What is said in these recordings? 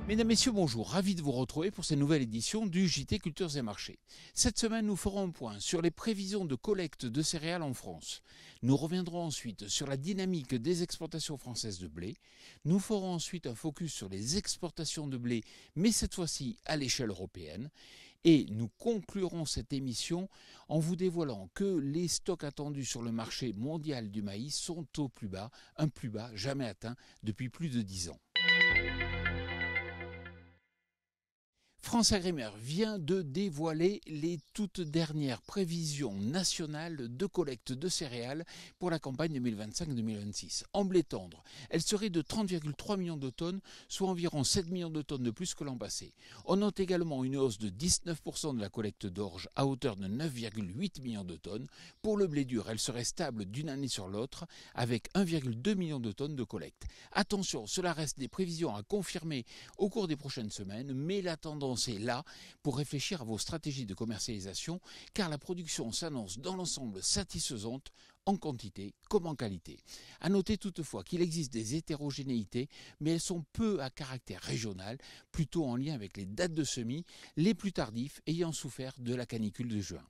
Mesdames, Messieurs, bonjour. Ravi de vous retrouver pour cette nouvelle édition du JT Cultures et Marchés. Cette semaine, nous ferons un point sur les prévisions de collecte de céréales en France. Nous reviendrons ensuite sur la dynamique des exportations françaises de blé. Nous ferons ensuite un focus sur les exportations de blé, mais cette fois-ci à l'échelle européenne. Et nous conclurons cette émission en vous dévoilant que les stocks attendus sur le marché mondial du maïs sont au plus bas, un plus bas jamais atteint depuis plus de 10 ans. FranceAgriMer vient de dévoiler les toutes dernières prévisions nationales de collecte de céréales pour la campagne 2025-2026. En blé tendre, elle serait de 30,3 millions de tonnes, soit environ 7 millions de tonnes de plus que l'an passé. On note également une hausse de 19% de la collecte d'orge à hauteur de 9,8 millions de tonnes. Pour le blé dur, elle serait stable d'une année sur l'autre avec 1,2 million de tonnes de collecte. Attention, cela reste des prévisions à confirmer au cours des prochaines semaines, mais la tendance est là pour réfléchir à vos stratégies de commercialisation car la production s'annonce dans l'ensemble satisfaisante en quantité comme en qualité. À noter toutefois qu'il existe des hétérogénéités, mais elles sont peu à caractère régional, plutôt en lien avec les dates de semis, les plus tardifs ayant souffert de la canicule de juin.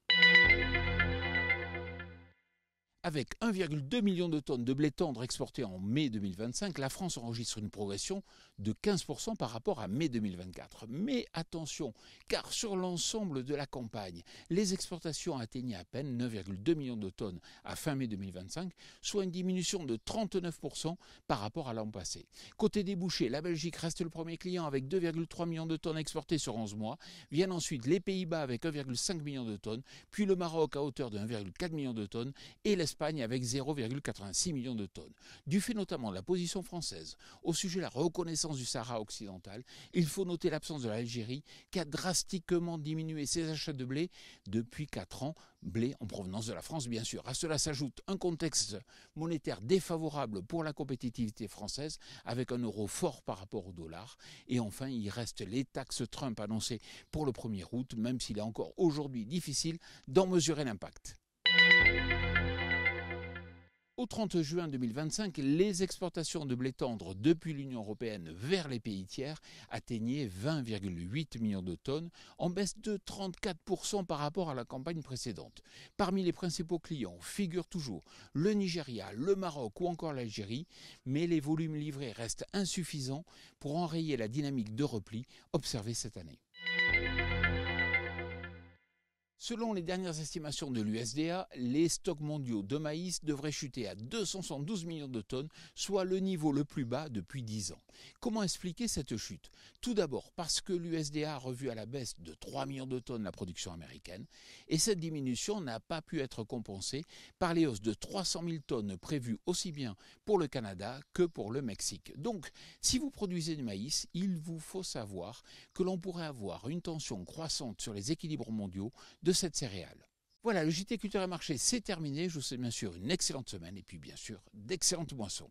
Avec 1,2 million de tonnes de blé tendre exportées en mai 2025, la France enregistre une progression de 15% par rapport à mai 2024. Mais attention, car sur l'ensemble de la campagne, les exportations atteignaient à peine 9,2 millions de tonnes à fin mai 2025, soit une diminution de 39% par rapport à l'an passé. Côté débouchés, la Belgique reste le premier client avec 2,3 millions de tonnes exportées sur 11 mois. Viennent ensuite les Pays-Bas avec 1,5 million de tonnes, puis le Maroc à hauteur de 1,4 million de tonnes et l'Espagne avec 0,86 millions de tonnes. Du fait notamment de la position française au sujet de la reconnaissance du Sahara occidental, il faut noter l'absence de l'Algérie qui a drastiquement diminué ses achats de blé depuis 4 ans, blé en provenance de la France bien sûr. À cela s'ajoute un contexte monétaire défavorable pour la compétitivité française avec un euro fort par rapport au dollar. Et enfin, il reste les taxes Trump annoncées pour le 1er août, même s'il est encore aujourd'hui difficile d'en mesurer l'impact. Au 30 juin 2025, les exportations de blé tendre depuis l'Union européenne vers les pays tiers atteignaient 20,8 millions de tonnes, en baisse de 34% par rapport à la campagne précédente. Parmi les principaux clients figurent toujours le Nigeria, le Maroc ou encore l'Algérie, mais les volumes livrés restent insuffisants pour enrayer la dynamique de repli observée cette année. Selon les dernières estimations de l'USDA, les stocks mondiaux de maïs devraient chuter à 272 millions de tonnes, soit le niveau le plus bas depuis 10 ans. Comment expliquer cette chute ? Tout d'abord parce que l'USDA a revu à la baisse de 3 millions de tonnes la production américaine, et cette diminution n'a pas pu être compensée par les hausses de 300 000 tonnes prévues aussi bien pour le Canada que pour le Mexique. Donc, si vous produisez du maïs, il vous faut savoir que l'on pourrait avoir une tension croissante sur les équilibres mondiaux de cette céréale. Voilà, le JT Culture et Marché, c'est terminé. Je vous souhaite bien sûr une excellente semaine et puis bien sûr d'excellentes moissons.